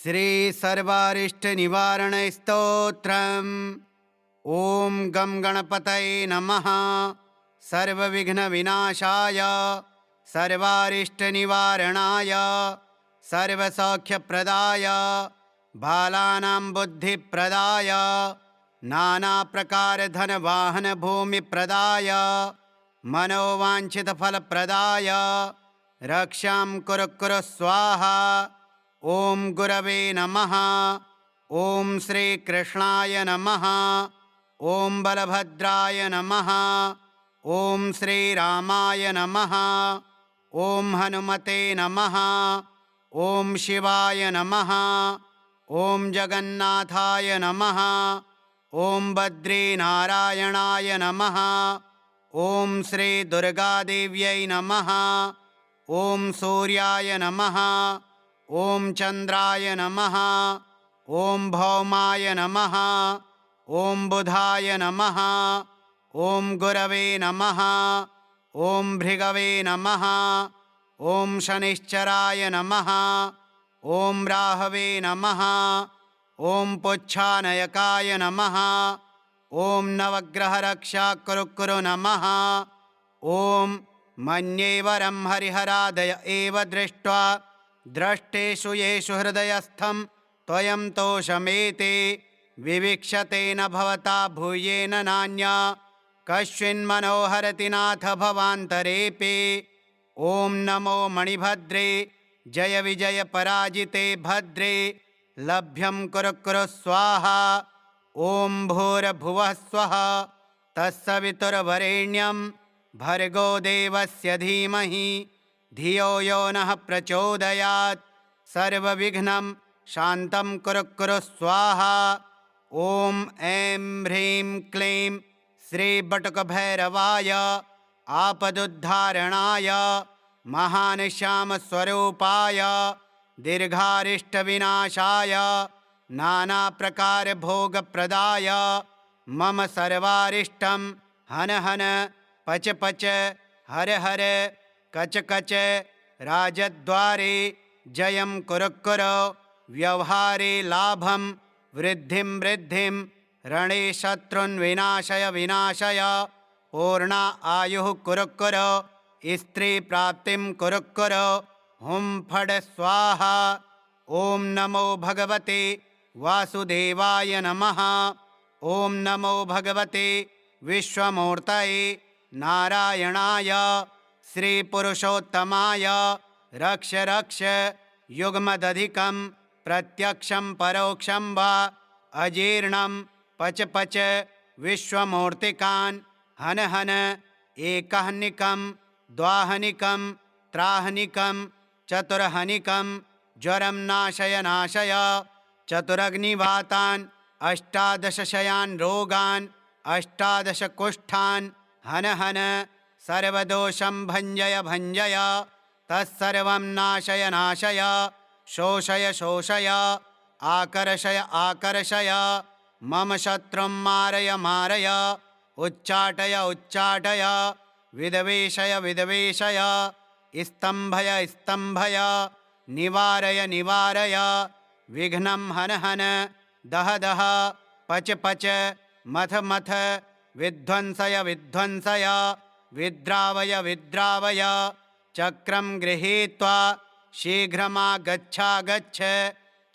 श्री सर्वारिष्ट निवारण स्तोत्रम्। ओम गम गणपतये नमः। सर्वविघ्न विनाशाय सर्वारिष्ट निवारणाय सर्वसौख्यप्रदाय बालानां बुद्धिप्रदाय नानाप्रकार धनवाहन भूमिप्रदाय मनोवाञ्छितफलप्रदाय रक्षां कुरु कुरु स्वाहा। ओम गुरवे नमः। ओम श्री कृष्णाय नमः। ओम बलभद्राय नमः। ओम श्री रामाय नमः। ओम हनुमते नमः। ओम शिवाय नमः। ओम जगन्नाथाय नमः। ओम बद्रीनारायणाय नमः। ओम श्री दुर्गादेव्यै नमः। ओम सूर्याय नमः। ओम चंद्राय नमः। ओम भौमाय नमः। ओम बुधाय नमः। ओम गुरवे नमः। ओम भृगवे नमः। ओम शनिश्चराय नमः। ओम राहवे नमः। ओम पुच्छानयकाय नमः। ओम नवग्रहरक्षा कुरु कुरु नमः। ओम मन्येवरं हरिहरादय एव दृष्ट्वा द्रष्टेषु येषु हृदयस्थं त्वयं तोषमेते विविक्षते न भवता भूयेन नान्या कश्चिन्मनोहरति नाथ भवान्तरेऽपि। ओम नमो मणिभद्रे जय विजय पराजिते भद्रे लभ्यं कुरु कुरु स्वाहा। ओम भूर्भुवः स्वः तत्सवितुर्वरेण्यं भर्गो देवस्य धीमहि धियो यो नः प्रचोदयात्। सर्वविघ्नं शान्तं कुरु कुरु स्वाहा। ओम ऐं ह्रीं क्लीं श्रीबटुकभैरवाय आपदुद्धारणाय महानिश्यामस्वरूपाय दीर्घारिष्टविनाशाय नानाप्रकारभोगप्रदाय मम सर्वारिष्टं हन हन पच पच हर हर कच कच राजद्वारे जयं कुरु कुरु व्यवहारे लाभं वृद्धिं वृद्धिं रणे शत्रुन् विनाशय विनाशय पूर्णा आयुः कुरु कुरु स्त्री प्राप्तिं कुरु कुरु हुं फट् स्वाहा। ओम नमो भगवते वासुदेवाय नमः। ओम नमो भगवते विश्वमूर्तये नारायणाय श्रीपुरुषोत्तमाय रक्ष रक्ष युग्मदधिकं प्रत्यक्षं परोक्षं वा अजीर्णं पच पच विश्वमूर्तिकान् हन हन एकहनिकं द्वाहनिकं त्राहनिकं चतुर्हनिकं ज्वरं नाशय नाशय चतुरग्निवातान् अष्टादशशयान् रोगान् अष्टादशकुष्ठान् हन हन सर्वदोषं भञ्जय भञ्जय तत्सर्वं नाशय नाशय शोषय शोषय आकर्षय आकर्षय मम शत्रुं मारय मारय उच्चाटय उच्चाटय विद्वेषय विद्वेषय स्तम्भय स्तम्भय निवारय निवारय विघ्नं हन हन दह दह पच पच मथ मथ विध्वंसय विध्वंसय विद्रावय विद्रावय चक्रं गृहीत्वा शीघ्रमागच्छागच्छ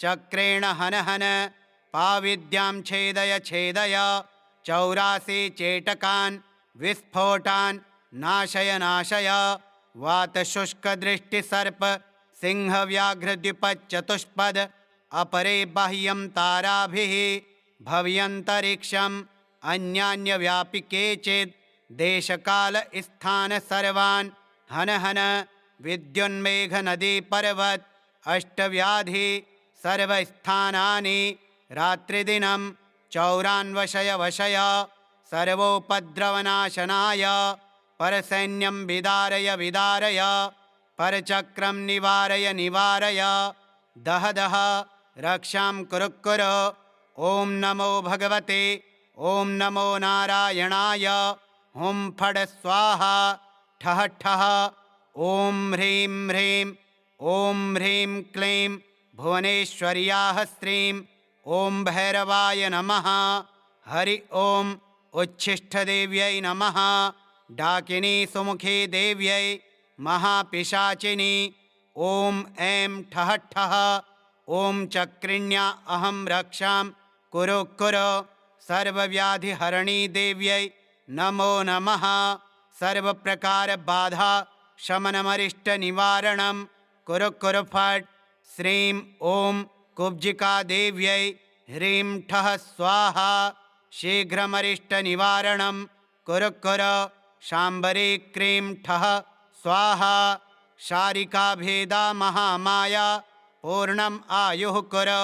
चक्रेण हन हन पाविद्यां छेदय छेदय 84 चेटकान् विस्फोटान् नाशय नाशय वातशुष्कदृष्टिसर्प सिंहव्याघ्रद्विपच्चतुष्पद अपरे बाह्यं ताराभिः भव्यन्तरिक्षम् अन्यान्यव्यापि केचित् देशकाल स्थान सर्वान् हन हन विद्युन्मेघनदी पर्वत अष्टव्याधि सर्वस्थानानि रात्रिदिनं चौरान्वशय वशय सर्वोपद्रवनाशनाय परसैन्यं विदारय विदारय परचक्रं निवारय निवारय दह दह रक्षां कुरु कुरु। ओम नमो भगवते ओम नमो नारायणाय हुं फट् स्वाहा ठः ठः ओम ह्रीं ह्रीं ओम ह्रीं क्लीं भुवनेश्वर्याः श्रीं ॐ भैरवाय नमः। हरि ॐ उच्छिष्टदेव्यै नमः। डाकिनी सुमुखी देव्यै महापिशाचिनी ॐ ऐं ठः ठः। ॐ चक्रिण्या अहं रक्षां कुरु कुरु। सर्वव्याधिहरणी देव्यै नमो नमः। सर्वप्रकारबाधा शमनमरिष्टनिवारणं कुरु कुरु फट्। श्रीं ॐ कुब्जिका देव्यै ह्रीं ठः स्वाहा। शीघ्रमरिष्टनिवारणं कुरु कुरु। शाम्बरी क्रीं ठः स्वाहा। शारिका भेदा महामाया पूर्णम् आयुः कुरु।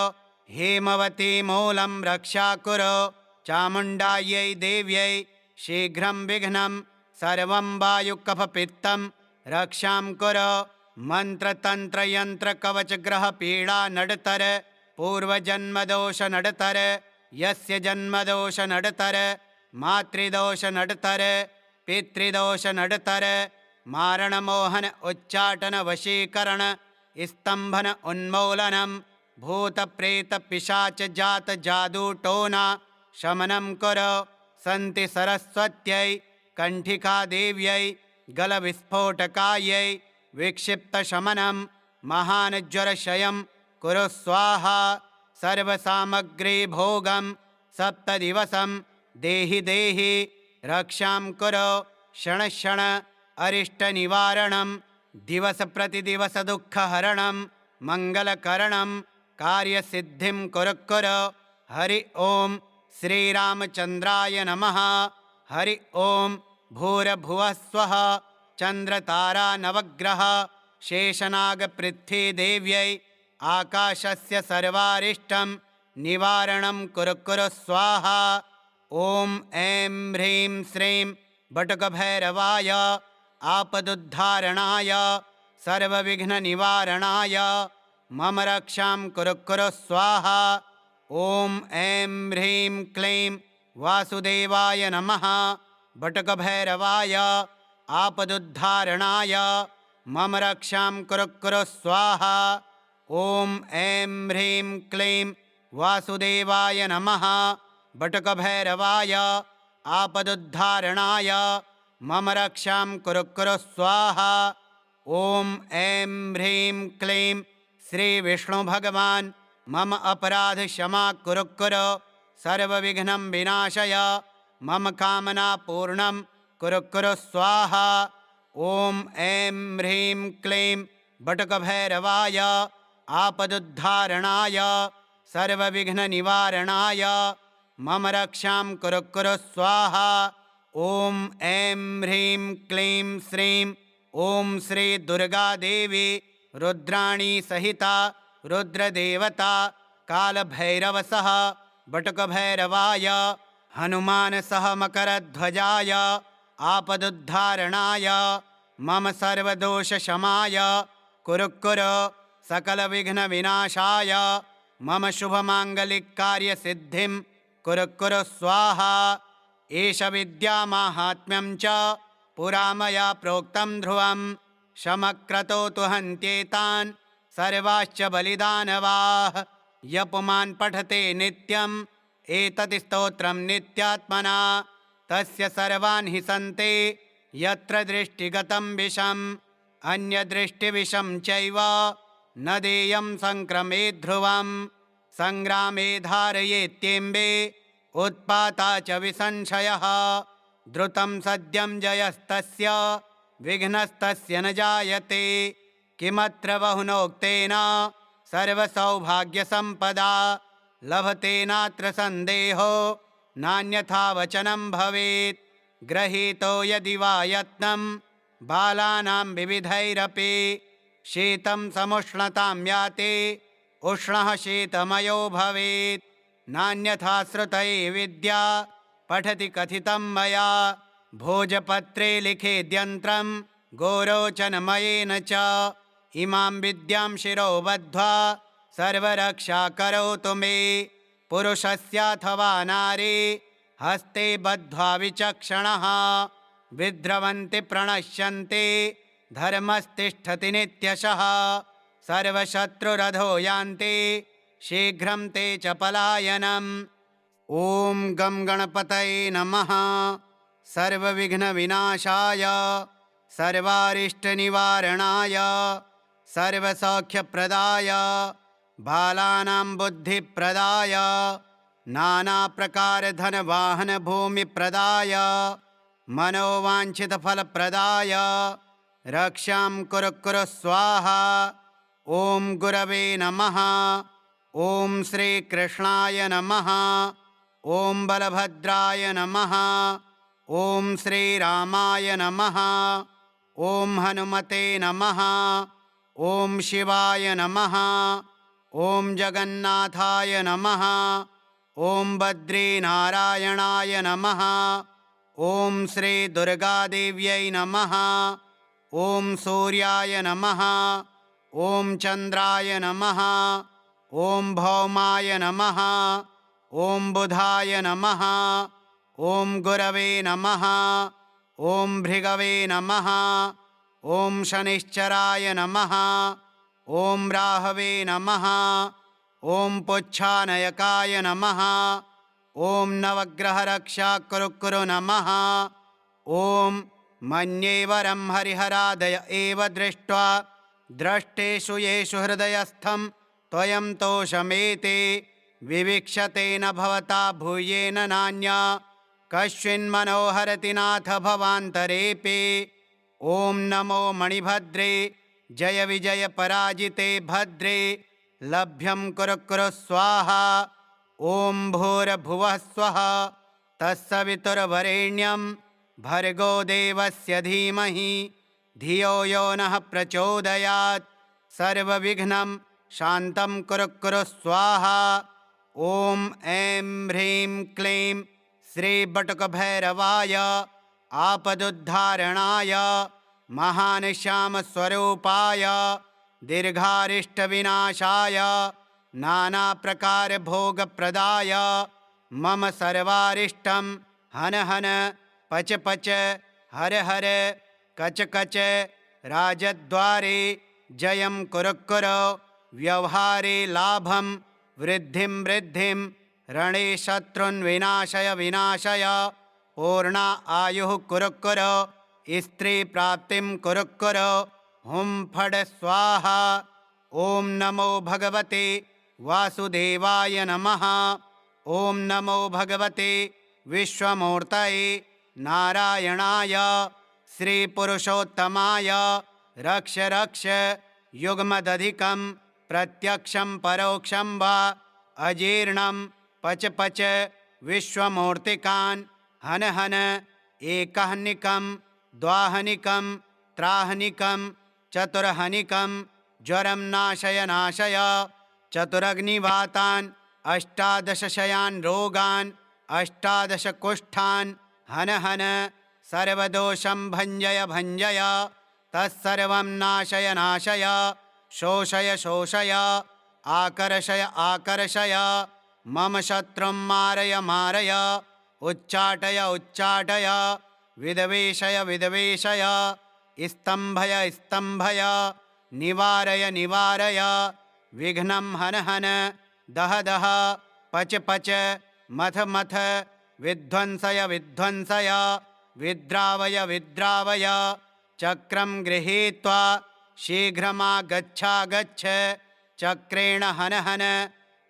हेमवती मूलं रक्षा कुरु। चामुण्डायै देव्यै शीघ्रं विघ्नं सर्वं वायुकफपित्तं रक्षां कुरु। मन्त्रतन्त्रयन्त्रकवचग्रहपीडा नडतर पूर्वजन्मदोष नडतर। यस्य जन्मदोष नडतर मातृदोष नडतर पितृदोष नडतर। मारणमोहन उच्चाटन वशीकरण स्तंभन उन्मूलनं भूतप्रेत पिशाच जात जादूटोना शमनं कुरु। सन्ति सरस्वत्यै कण्ठिका देव्यै गलविस्फोटकायै विक्षिप्तशमनं महानज्वरक्षयं कुरु स्वाहा। सर्वसामग्रीभोगं सप्तदिवसं देहि देहि रक्षां कुरु। क्षणक्षण अरिष्टनिवारणं दिवसप्रतिदिवसदुःखहरणं मङ्गलकरणं कार्यसिद्धिं कुरु कुरु। हरि ॐ श्रीरामचन्द्राय नमः। हरि ॐ भूर्भुवः स्वः। चन्द्रतारा नवग्रह शेषनागपृथ्वीदेव्यै आकाशस्य सर्वारिष्टं निवारणं कुरु कुरु स्वाहा। ॐ ऐं ह्रीं श्रीं बटुकभैरवाय आपदुद्धारणाय सर्वविघ्ननिवारणाय मम रक्षां कुरु कुरु स्वाहा। ॐ ऐं ह्रीं क्लीं वासुदेवाय नमः। बटुकभैरवाय आपदुद्धारणाय मम रक्षां कुरु कुरु स्वाहा। ॐ ऐं ह्रीं क्लीं वासुदेवाय नमः। बटुकभैरवाय आपदुद्धारणाय मम रक्षां कुरु कुरु स्वाहा। ॐ ऐं ह्रीं क्लीं श्रीविष्णुभगवान् मम अपराधक्षमा कुरु कुरु। सर्वविघ्नं विनाशय मम कामनापूर्णं कुरु कुरु स्वाहा। ॐ ऐं ह्रीं क्लीं बटुकभैरवाय आपदुद्धारणाय सर्वविघ्ननिवारणाय मम रक्षां कुरु कुरु स्वाहा। ॐ ऐं ह्रीं क्लीं श्रीं ॐ श्री दुर्गादेवी रुद्राणी सहिता रुद्रदेवता कालभैरवसः बटुकभैरवाय हनुमानसह मकरध्वजाय आपदुद्धारणाय मम सर्वदोषशमाय कुरु कुरु। सकलविघ्नविनाशाय मम शुभमाङ्गलिककार्यसिद्धिं कुरु कुरु स्वाहा। एष विद्यामाहात्म्यं च पुरा मया प्रोक्तं ध्रुवं। शमक्रतो तु हन्त्येतान् सर्वाश्च बलिदानवाः। य पुमान् पठते नित्यम् एतत् स्तोत्रं नित्यात्मना तस्य सर्वान् हि सन्ते यत्र दृष्टिगतं विषम्। अन्यदृष्टिविषं चैव न देयं संक्रमे ध्रुवम्। संग्रामे धारयेत्येम्बे उत्पाता च विसंशयः। द्रुतं सद्यं जयस्तस्य विघ्नस्तस्य न जायते। किमत्र बहुनोक्तेन सर्वसौभाग्यसम्पदा लभते नात्र सन्देहो नान्यथा वचनं भवेत्। गृहीतो यदि वा यत्नं बालानां विविधैरपि शीतं समुष्णतां याते उष्णः शीतमयो भवेत्। नान्यथा श्रुतये विद्या पठति कथितं मया। भोजपत्रे लिखेद्यन्त्रं गोरोचनमयेन च इमां विद्यां शिरो बद्ध्वा सर्वरक्षा करोतु मे। पुरुषस्याथवा नारी हस्ते बद्ध्वा विचक्षणः विद्रवन्ति प्रणश्यन्ति धर्मस्तिष्ठति नित्यशः। सर्वशत्रुरधो यान्ति शीघ्रं ते च पलायनम्। ॐ गं गणपतये नमः। सर्वविघ्नविनाशाय सर्वारिष्टनिवारणाय सर्वसौख्यप्रदाय बालानां बुद्धिप्रदाय नानाप्रकारधनवाहनभूमिप्रदाय मनोवाञ्छितफलप्रदाय रक्षां कुरु कुरु स्वाहा। ॐ गुरवे नमः। ॐ श्रीकृष्णाय नमः। ॐ बलभद्राय नमः। ॐ श्रीरामाय नमः। ॐ हनुमते नमः। ॐ शिवाय नमः। ॐ जगन्नाथाय नमः। ॐ बद्रीनारायणाय नमः। ॐ श्रीदुर्गादेव्यै नमः। ॐ सूर्याय नमः। ॐ चन्द्राय नमः। ॐ भौमाय नमः। ॐ बुधाय नमः। ॐ गुरवे नमः। ॐ भृगवे नमः। ॐ शनिश्चराय नमः। ॐ राहवे नमः। ॐ पुच्छानयकाय नमः। ॐ नवग्रहरक्षाकुरुकुरु नमः। ॐ मन्येवरं हरिहरादय एव दृष्ट्वा द्रष्टेषु येषु हृदयस्थं त्वयं तोषमेते विवीक्षतेन भवता भूयेन नान्या कश्चिन्मनोहरति नाथ भवान्तरेऽपि। ॐ नमो मणिभद्रे जय विजय पराजिते भद्रे लभ्यं कुरु कुरु स्वाहा। ॐ भूर्भुवः स्वः तत्सवितुर्वरेण्यं भर्गो देवस्य धीमहि धियो यो नः प्रचोदयात्। सर्वविघ्नं शान्तं कुरु कुरु स्वाहा। ॐ ऐं ह्रीं क्लीं श्रीबटुकभैरवाय आपदुद्धारणाय महानश्यामस्वरूपाय दीर्घारिष्टविनाशाय नानाप्रकारभोगप्रदाय मम सर्वारिष्टं हन हन पच पच हर हर कच कच राजद्वारे जयं कुरु कुरु व्यवहारे लाभं वृद्धिं वृद्धिं रणे शत्रुन् विनाशय विनाशय पूर्णा आयुः कुरु कुरु स्त्रीप्राप्तिं कुरु कुरु हुं फट् स्वाहा। ॐ नमो भगवते वासुदेवाय नमः। ॐ नमो भगवते विश्वमूर्तये नारायणाय श्रीपुरुषोत्तमाय रक्ष रक्ष युग्मदधिकं प्रत्यक्षं परोक्षं वा अजीर्णं पच पच विश्वमूर्तिकान् हन हन एकहनिकं द्वाहनिकं त्राहनिकं चतुर्हनिकं ज्वरं नाशय नाशय चतुरग्निवातान् अष्टादशशयान् रोगान् अष्टादशकुष्ठान् हन हन सर्वदोषं भञ्जय भञ्जय तत्सर्वं नाशय नाशय शोषय शोषय आकर्षय आकर्षय मम शत्रुं मारय मारय उच्चाटय उच्चाटय विद्वेषय विद्वेषय स्तम्भय स्तम्भय निवारय निवारय विघ्नं हन हन दह दह पच पच मथ मथ विध्वंसय विध्वंसय विद्रावय विद्रावय चक्रं गृहीत्वा शीघ्रमागच्छागच्छ चक्रेण हन हन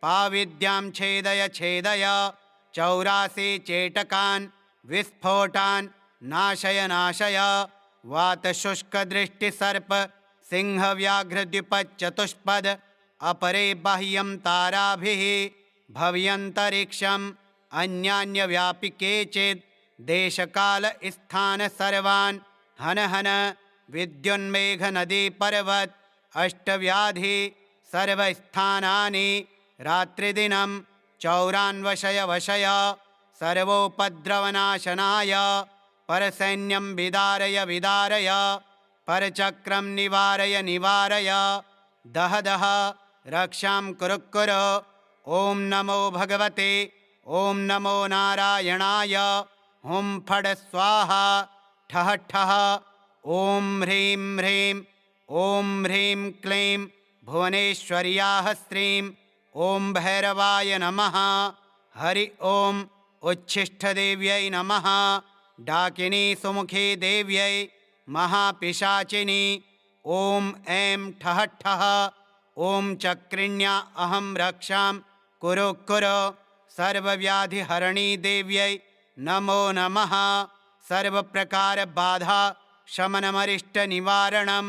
पाविद्यां छेदय छेदय 84 चेटकान् विस्फोटान् नाशय नाशय वातशुष्कदृष्टिसर्प सिंहव्याघ्रद्विपच्चतुष्पद अपरे बाह्यं ताराभिः भव्यन्तरिक्षम् अन्यान्यव्यापि चेत् देशकालस्थान सर्वान् हन हन विद्युन्मेघनदीपर्वत अष्टव्याधि सर्वस्थानानि रात्रिदिनं 94 वशय सर्वोपद्रवनाशनाय परसैन्यं विदारय विदारय परचक्रं निवारय निवारय दह दह रक्षां कुरु कुरु। ॐ नमो भगवते ॐ नमो नारायणाय हुं फट् स्वाहा ठः ठः ॐ ह्रीं ह्रीं ॐ ह्रीं क्लीं भुवनेश्वर्याः श्रीं ॐ भैरवाय नमः। हरि ॐ उच्छिष्टदेव्यै नमः। डाकिनी सुमुखी देव्यै महापिशाचिनी ॐ ऐं ठः ठः। ॐ चक्रिण्या अहं रक्षां कुरु कुरु। सर्वव्याधिहरणी देव्यै नमो नमः। सर्वप्रकारबाधा शमनमरिष्टनिवारणं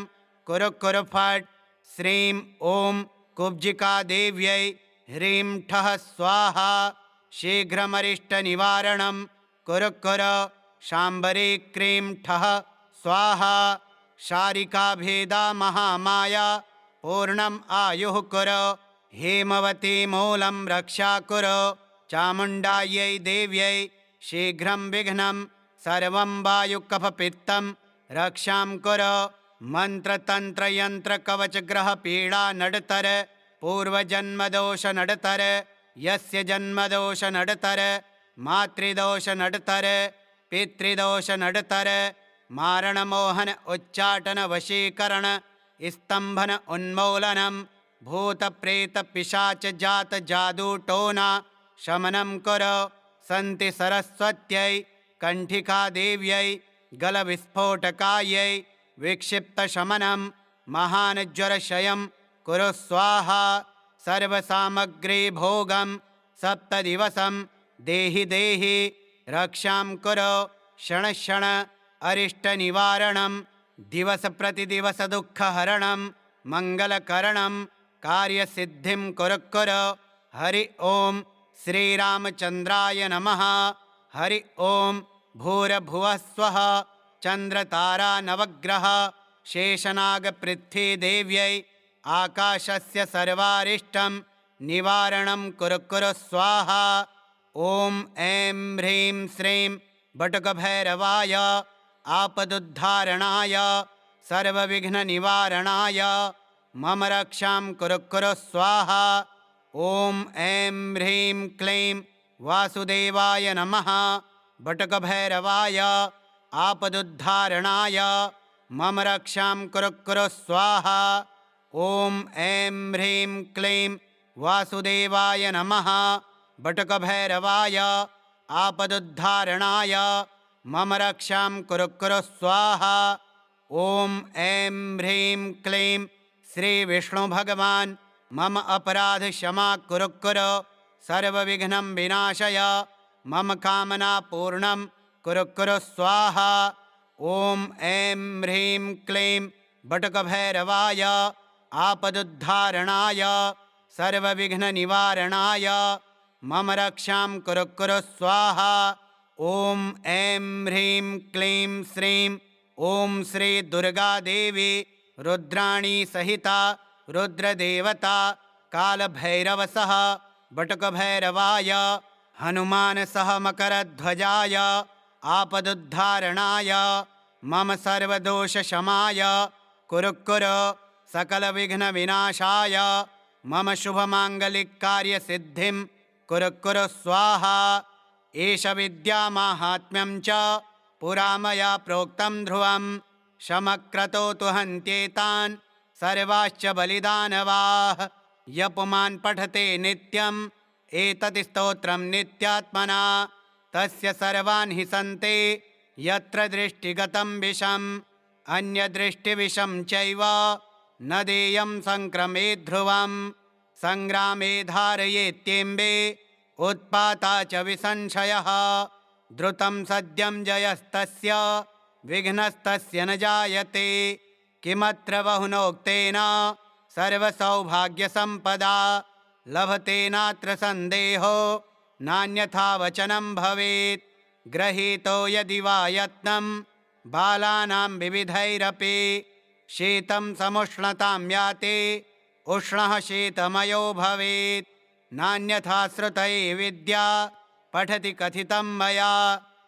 कुरु कुरु फट्। श्रीं ॐ कुब्जिका देव्यै ह्रीं ठः स्वाहा। शीघ्रमरिष्टनिवारणं कुरु कुरु। शाम्बरी क्रीं ठः स्वाहा। शारिकाभेदा महामाया पूर्णम् आयुः कुरु। हेमवती मूलं रक्षा कुरु। चामुण्डायै देव्यै शीघ्रं विघ्नं सर्वं वायुकफपित्तं रक्षां कुरु। मन्त्रतन्त्रयन्त्रकवचग्रहपीडा नडतर पूर्वजन्मदोष नडतर। यस्य जन्मदोष नडतर मातृदोष नडतर पितृदोष नडतर। मारणमोहन उच्चाटन वशीकरण स्तंभन उन्मूलनं भूतप्रेतपिशाच जात जादूटोना शमनं कुरु। सन्ति सरस्वत्यै कण्ठिका देव्यै गलविस्फोटकायै विक्षिप्तशमनं महानज्वरक्षयं कुरु स्वाहा। सर्वसामग्रीभोगं सप्तदिवसं देहि देहि रक्षां कुरु। क्षणक्षण अरिष्टनिवारणं दिवसप्रतिदिवसदुःखहरणं मङ्गलकरणं कार्यसिद्धिं कुरु कुरु। हरि ॐ श्रीरामचन्द्राय नमः। हरि ॐ भूर्भुवः स्वः। चन्द्रतारा नवग्रह शेषनागपृथ्वीदेव्यै आकाशस्य सर्वारिष्टं निवारणं कुरु कुरु स्वाहा। ॐ ऐं ह्रीं श्रीं बटुकभैरवाय आपदुद्धारणाय सर्वविघ्ननिवारणाय मम रक्षां कुरु कुरु स्वाहा। ॐ ऐं ह्रीं क्लीं वासुदेवाय नमः। बटुकभैरवाय आपदुद्धारणाय मम रक्षां कुरु कुरु स्वाहा। ॐ ऐं ह्रीं क्लीं वासुदेवाय नमः। बटुकभैरवाय आपदुद्धारणाय मम रक्षां कुरु कुरु स्वाहा। ॐ ऐं ह्रीं क्लीं श्रीविष्णुभगवान् मम अपराधक्षमा कुरु कुरु। सर्वविघ्नं विनाशय मम कामनापूर्णं कुरु कुरु स्वाहा। ॐ ऐं ह्रीं क्लीं बटुकभैरवाय आपदुद्धारणाय सर्वविघ्ननिवारणाय मम रक्षां कुरु कुरु स्वाहा। ॐ ऐं ह्रीं क्लीं श्रीं ॐ श्रीदुर्गादेवी रुद्राणी सहिता रुद्रदेवता कालभैरवसः बटुकभैरवाय हनुमानसह मकरध्वजाय आपदुद्धारणाय मम सर्वदोषशमाय कुरु कुरु। सकलविघ्नविनाशाय मम शुभमाङ्गलिककार्यसिद्धिं कुरु कुरु स्वाहा। एष विद्यामाहात्म्यं च पुरा मया प्रोक्तं ध्रुवं। शमक्रतो तु हन्त्येतान् सर्वाश्च बलिदानवाः। य पुमान् पठते नित्यम् एतत् स्तोत्रं नित्यात्मना तस्य सर्वान् हि सन्ते यत्र दृष्टिगतं विषम्। अन्यदृष्टिविषं चैव न देयं संक्रमे ध्रुवम्। संग्रामे धारयेत्येम्बे उत्पाता च विसंशयः। द्रुतं सद्यं जयस्तस्य विघ्नस्तस्य न जायते। किमत्र बहुनोक्तेन सर्वसौभाग्यसम्पदा लभते नात्र सन्देहो नान्यथा वचनं भवेत्। गृहीतो यदि वा यत्नं बालानां विविधैरपि शीतं समुष्णतां याते उष्णः शीतमयो भवेत्। नान्यथा श्रुतये विद्या पठति कथितं मया।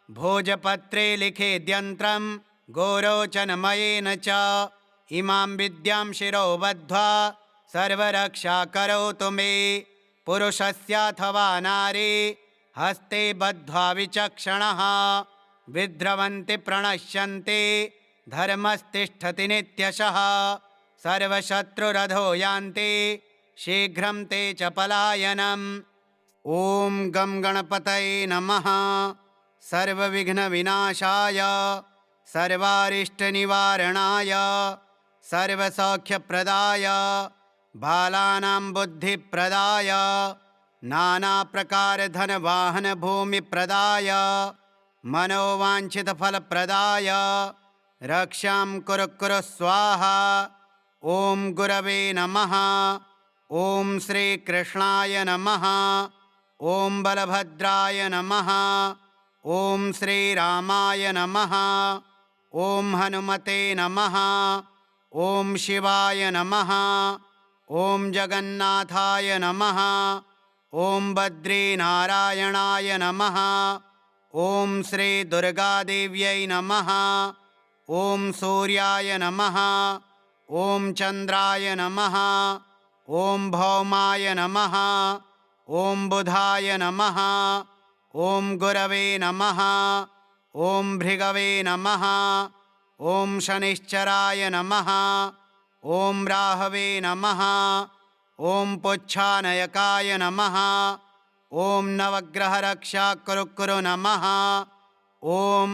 भोजपत्रे लिखेद्यन्त्रं गोरोचनमयेन च इमां विद्यां शिरो बद्ध्वा सर्वरक्षा करोतु मे। पुरुषस्याथवा नारी हस्ते बद्ध्वा विचक्षणः विद्रवन्ति प्रणश्यन्ति धर्मस्तिष्ठति नित्यशः। सर्वशत्रुरधो यान्ति शीघ्रं ते च पलायनम्। ॐ गं गणपतये नमः। सर्वविघ्नविनाशाय सर्वारिष्टनिवारणाय सर्वसौख्यप्रदाय बालानां बुद्धिप्रदाय नानाप्रकारधनवाहनभूमिप्रदाय मनोवाञ्छितफलप्रदाय रक्षां कुरु कुरु स्वाहा। ॐ गुरवे नमः। ॐ श्रीकृष्णाय नमः। ॐ बलभद्राय नमः। ॐ श्रीरामाय नमः। ॐ हनुमते नमः। ॐ शिवाय नमः। ॐ जगन्नाथाय नमः। ॐ बद्रीनारायणाय नमः। ॐ श्रीदुर्गादेव्यै नमः। ॐ सूर्याय नमः। ॐ चन्द्राय नमः। ॐ भौमाय नमः। ॐ बुधाय नमः। ॐ गुरवे नमः। ॐ भृगवे नमः। ॐ शनिश्चराय नमः। ॐ राहवे नमः। ॐ पुच्छानयकाय नमः। ॐ नवग्रहरक्षाकुरुकुरु नमः। ॐ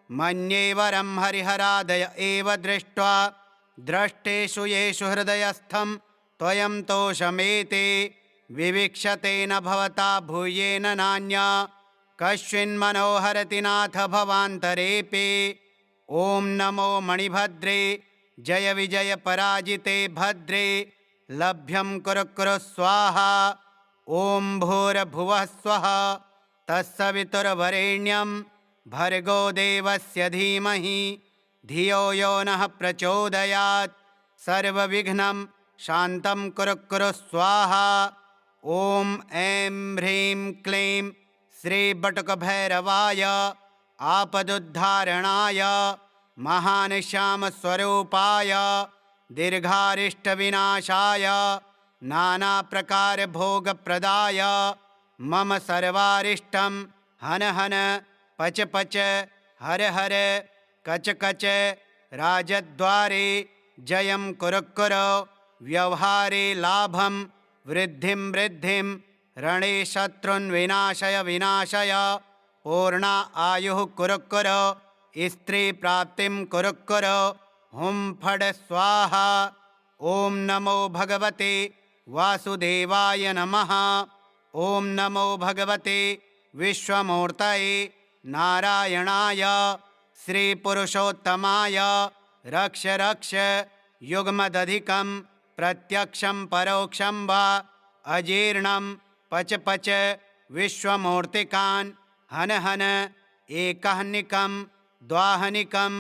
मन्येवरं हरिहरादय एव दृष्ट्वा द्रष्टेषु येषु हृदयस्थं त्वयं तोषमेति विविक्षते न भवता भूयेन नान्या कश्चिन्मनोहरति नाथ भवान्तरेऽपि। ॐ नमो मणिभद्रे जय विजय पराजिते भद्रे लभ्यं कुरु कुरु स्वाहा। ॐ भूर्भुवः स्वः तत्सवितुर्वरेण्यं भर्गो देवस्य धीमहि धियो यो नः प्रचोदयात्। सर्वविघ्नं शान्तं कुरु कुरु स्वाहा। ॐ ऐं ह्रीं क्लीं श्रीबटुकभैरवाय आपदुद्धारणाय महानिश्यामस्वरूपाय दीर्घारिष्टविनाशाय नानाप्रकारभोगप्रदाय मम सर्वारिष्टं हन हन पच पच हर हर कच कच राजद्वारे जयं कुरु कुरु व्यवहारे लाभं वृद्धिं वृद्धिं रणे शत्रुन् विनाशय विनाशय पूर्णा आयुः कुरु कुरु स्त्रीप्राप्तिं कुरु कुरु हुं फट् स्वाहा। ॐ नमो भगवते वासुदेवाय नमः। ॐ नमो भगवते विश्वमूर्तये नारायणाय श्रीपुरुषोत्तमाय रक्ष रक्ष युग्मदधिकं प्रत्यक्षं परोक्षं वा अजीर्णं पच पच विश्वमूर्तिकान् हन हन एकहनिकं द्वाहनिकं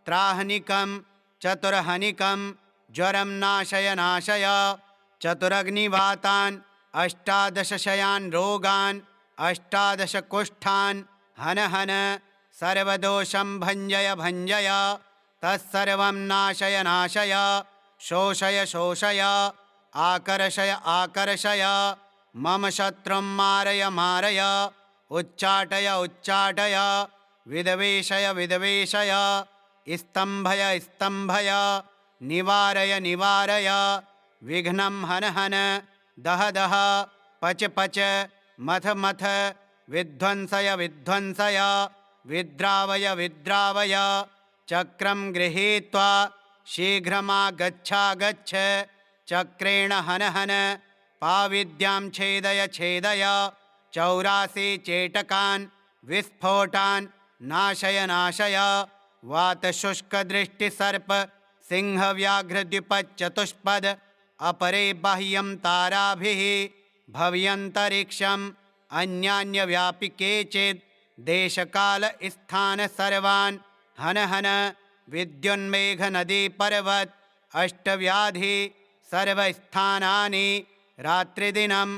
त्राहनिकं चतुर्हनिकं ज्वरं नाशय नाशय चतुरग्निवातान् अष्टादशशयान् रोगान् अष्टादशकुष्ठान् हन हन सर्वदोषं भञ्जय भञ्जय तत्सर्वं नाशय नाशय शोषय शोषय आकर्षय आकर्षय मम शत्रुं मारय मारय उच्चाटय उच्चाटय विद्वेषय विद्वेषय स्तम्भय स्तम्भय निवारय निवारय विघ्नं हन हन दह दह पच पच मथ मथ विध्वंसय विध्वंसय विद्रावय विद्रावय चक्रं गृहीत्वा शीघ्रमागच्छागच्छ चक्रेण हन हन पाविद्यां छेदय छेदय 84 चेटकान् विस्फोटान् नाशय नाशय वातशुष्कदृष्टिसर्प सिंहव्याघ्रद्विपच्चतुष्पद अपरे बाह्यं ताराभिः भव्यन्तरिक्षम् अन्यान्यव्यापिके चेत् देशकालस्थान सर्वान् हन हन विद्युन्मेघनदीपर्वत अष्टव्याधि सर्वस्थानानि रात्रिदिनं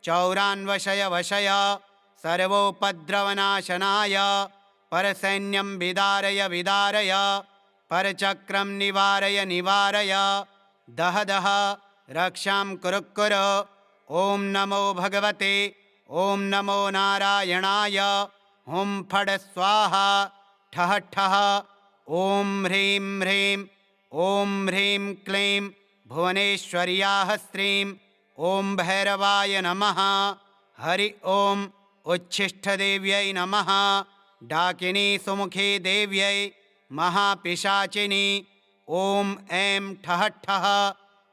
चौरान्वशय वशय सर्वोपद्रवनाशनाय परसैन्यं विदारय विदारय परचक्रं निवारय निवारय दह दह रक्षां कुरु कुरु। ॐ नमो भगवते ॐ नमो नारायणाय हुं फट् स्वाहा ठः ठः ॐ ह्रीं ह्रीं ॐ ह्रीं क्लीं भुवनेश्वर्याः श्रीं ॐ भैरवाय नमः। हरि ॐ उच्छिष्टदेव्यै नमः। डाकिनी सुमुखी देव्यै महापिशाचिनी ॐ ऐं ठः ठः।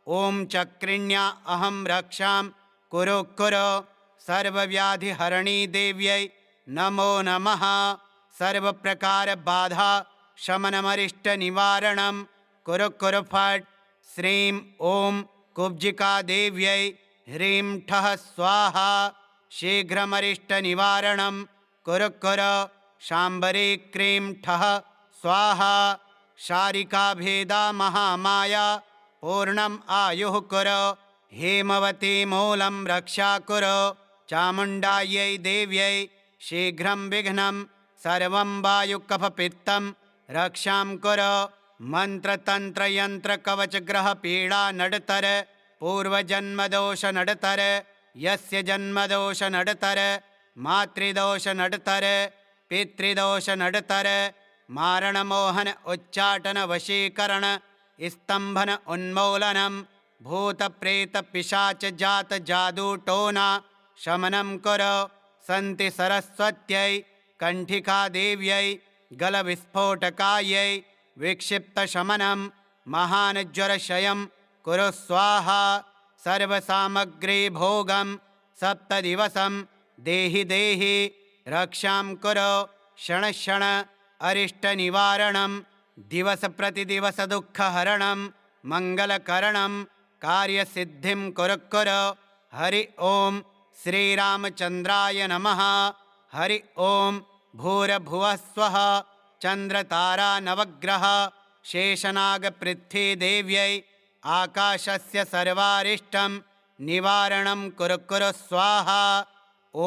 ॐ चक्रिण्या अहं रक्षां कुरु कुरु। सर्वव्याधिहरणी देव्यै नमो नमः। सर्वप्रकारबाधा शमनमरिष्टनिवारणं कुरु कुरु फट्। श्रीं ॐ कुब्जिकादेव्यै ह्रीं ठः स्वाहा। शीघ्रमरिष्टनिवारणं कुरु कुरु। शाम्बरी क्रीं ठः स्वाहा। शारिकाभेदा महामाया पूर्णम् आयुः कुरु। हेमवती मूलं रक्षा कुरु। चामुण्डायै देव्यै शीघ्रं विघ्नं सर्वं वायुकफपित्तं रक्षां कुरु। मन्त्रतन्त्रयन्त्रकवचग्रहपीडा नडतर पूर्वजन्मदोष नडतर। यस्य जन्मदोष नडतर मातृदोष नडतर पितृदोष नडतर। मारणमोहन उच्चाटन वशीकरण स्तंभन उन्मूलनं भूतप्रेतपिशाच जात जादूटोना शमनं कुरु। सन्ति सरस्वत्यै कण्ठिकादेव्यै गलविस्फोटकायै विक्षिप्तशमनं महानज्वरशयं कुरु स्वाहा। सर्वसामग्रीभोगं सप्तदिवसं देहि देहि रक्षां कुरु। क्षणक्षण अरिष्टनिवारणं दिवसप्रतिदिवसदुःखहरणं मङ्गलकरणं कार्यसिद्धिं कुरु कुरु। हरि ॐ श्रीरामचन्द्राय नमः। हरि ॐ भूर्भुवः स्वः। चन्द्रतारा नवग्रह शेषनागपृथ्वीदेव्यै आकाशस्य सर्वारिष्टं निवारणं कुरु कुरु स्वाहा। ॐ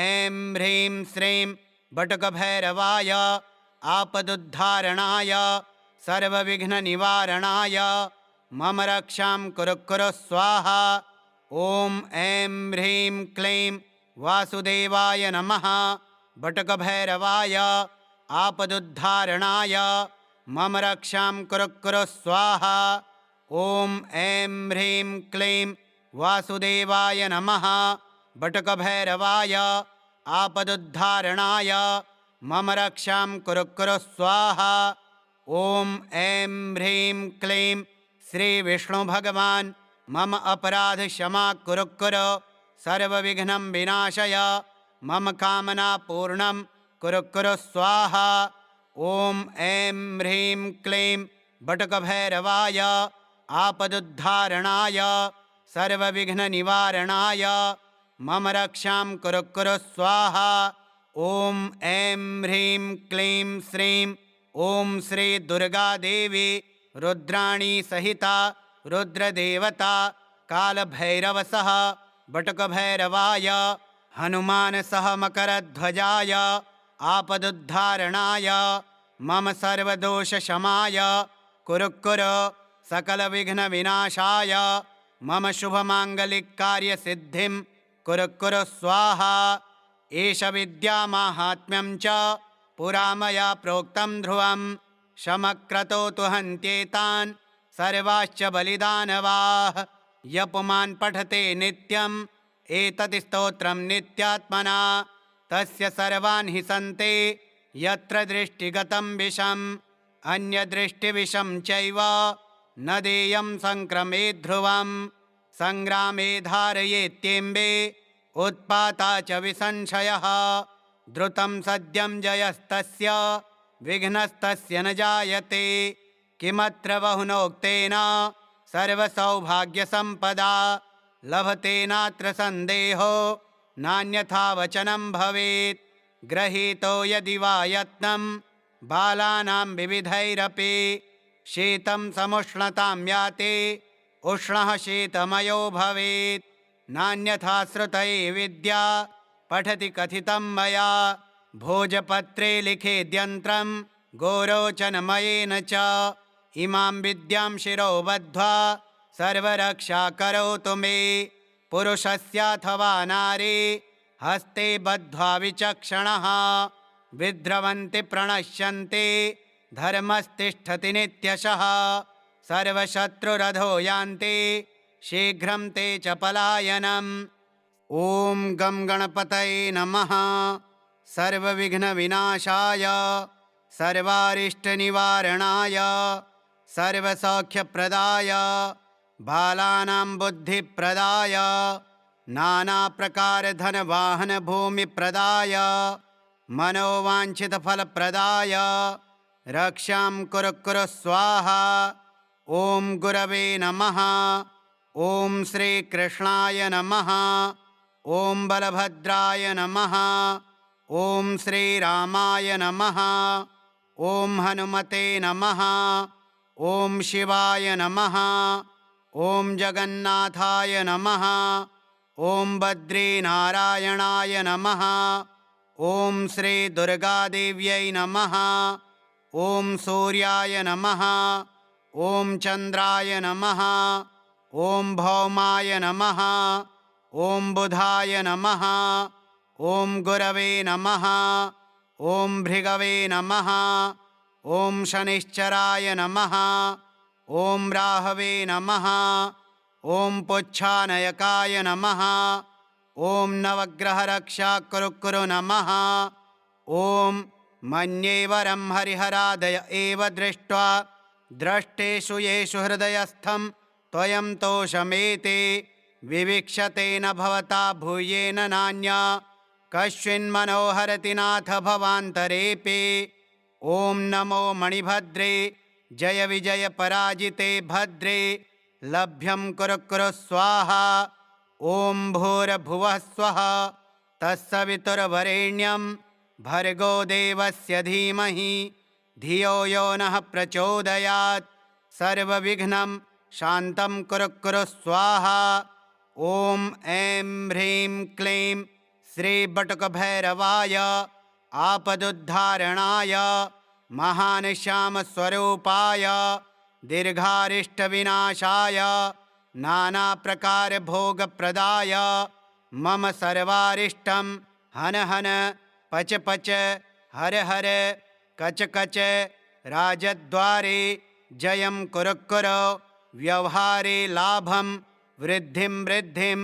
ऐं ह्रीं श्रीं बटुकभैरवाय आपदुद्धारणाय सर्वविघ्ननिवारणाय मम रक्षां कुरु कुरु स्वाहा। ॐ ऐं ह्रीं क्लीं वासुदेवाय नमः। बटुकभैरवाय आपदुद्धारणाय मम रक्षां कुरु कुरु स्वाहा। ॐ ऐं ह्रीं क्लीं वासुदेवाय नमः। बटुकभैरवाय आपदुद्धारणाय मम रक्षां कुरु कुरु स्वाहा। ॐ ऐं ह्रीं क्लीं श्रीविष्णुभगवान् मम अपराधक्षमा कुरु कुरु। सर्वविघ्नं विनाशय मम कामनापूर्णं कुरु कुरु स्वाहा। ॐ ऐं ह्रीं क्लीं बटुकभैरवाय आपदुद्धारणाय सर्वविघ्ननिवारणाय मम रक्षां कुरु कुरु स्वाहा। ॐ ऐं ह्रीं क्लीं श्रीं ॐ श्री दुर्गादेवी रुद्राणी सहिता रुद्रदेवता कालभैरवसः बटुकभैरवाय हनुमानसह मकरध्वजाय आपदुद्धारणाय मम सर्वदोषशमाय कुरु कुरु। सकलविघ्नविनाशाय मम शुभमाङ्गलिककार्यसिद्धिं कुरु कुरु स्वाहा। एष विद्यामाहात्म्यं च पुरा मया प्रोक्तं ध्रुवं। शमक्रतो तु हन्त्येतान् सर्वाश्च बलिदानवाः। य पुमान् पठते नित्यम् एतत् स्तोत्रं नित्यात्मना तस्य सर्वान् हि सन्ते यत्र दृष्टिगतं विषम् अन्यदृष्टिविषं चैव न देयं संक्रमे ध्रुवम्। संग्रामे धारयेत्येम्बे उत्पाता च विसंशयः। द्रुतं सद्यं जयस्तस्य विघ्नस्तस्य न जायते। किमत्र बहुनोक्तेन सर्वसौभाग्यसम्पदा लभते नात्र सन्देहो नान्यथा वचनं भवेत्। गृहीतो यदि वा यत्नं बालानां विविधैरपि शीतं समुष्णतां याते उष्णः शीतमयो भवेत्। नान्यथा श्रुतये विद्या पठति कथितं मया। भोजपत्रे लिखेद्यन्त्रं गोरोचनमयेन च इमां विद्यां शिरो बद्ध्वा सर्वरक्षा करोतु मे। पुरुषस्याथवा नारी हस्ते बद्ध्वा विचक्षणः विद्रवन्ति प्रणश्यन्ति धर्मस्तिष्ठति नित्यशः। सर्वशत्रुरधो यान्ति शीघ्रं ते च पलायनम्। ॐ गं गणपतये नमः। सर्वविघ्नविनाशाय सर्वारिष्टनिवारणाय सर्वसौख्यप्रदाय बालानां बुद्धिप्रदाय नानाप्रकारधनवाहनभूमिप्रदाय मनोवाञ्छितफलप्रदाय रक्षां कुरु कुरु स्वाहा। ॐ गुरवे नमः। ॐ श्रीकृष्णाय नमः। ॐ बलभद्राय नमः। ॐ श्रीरामाय नमः। ॐ हनुमते नमः। ॐ शिवाय नमः। ॐ जगन्नाथाय नमः। ॐ बद्रीनारायणाय नमः। ॐ श्रीदुर्गादेव्यै नमः। ॐ सूर्याय नमः। ॐ चन्द्राय नमः। ॐ भौमाय नमः। ॐ बुधाय नमः। ॐ गुरवे नमः। ॐ भृगवे नमः। ॐ शनिश्चराय नमः। ॐ राहवे नमः। ॐ पुच्छानयकाय नमः। ॐ नवग्रहरक्षाकुरु कुरु नमः। ॐ मन्येवरं हरिहरादय एव दृष्ट्वा द्रष्टेषु येषु हृदयस्थं त्वयं तोषमेति विविक्षतेन भवता भूयेन नान्या कश्चिन्मनोहरति नाथ भवान्तरेऽपि। ॐ नमो मणिभद्रे जय विजय पराजिते भद्रे लभ्यं कुरु कुरु स्वाहा। ॐ भूर्भुवः स्वः तत्सवितुर्वरेण्यं भर्गो देवस्य धीमहि धियो यो नः प्रचोदयात्। सर्वविघ्नं शान्तं कुरु कुरु स्वाहा। ॐ ऐं ह्रीं क्लीं श्रीबटुकभैरवाय आपदुद्धारणाय महानिश्यामस्वरूपाय दीर्घारिष्टविनाशाय नानाप्रकारभोगप्रदाय मम सर्वारिष्टं हन हन पच पच हर हर कच कच राजद्वारे जयं कुरु कुरु व्यवहारे लाभं वृद्धिं वृद्धिं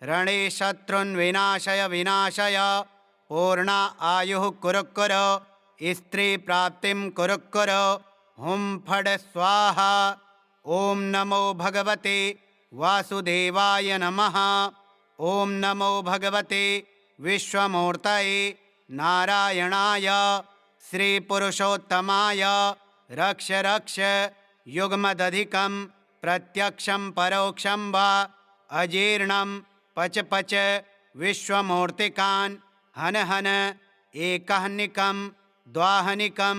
रणे शत्रुन् विनाशय विनाशय पूर्णा आयुः कुरु कुरु स्त्रीप्राप्तिं कुरु कुरु हुं फट् स्वाहा। ॐ नमो भगवते वासुदेवाय नमः। ॐ नमो भगवते विश्वमूर्तये नारायणाय श्रीपुरुषोत्तमाय रक्ष रक्ष युग्मदधिकं प्रत्यक्षं परोक्षं वा अजीर्णं पच पच विश्वमूर्तिकान् हन हन एकहनिकं द्वाहनिकं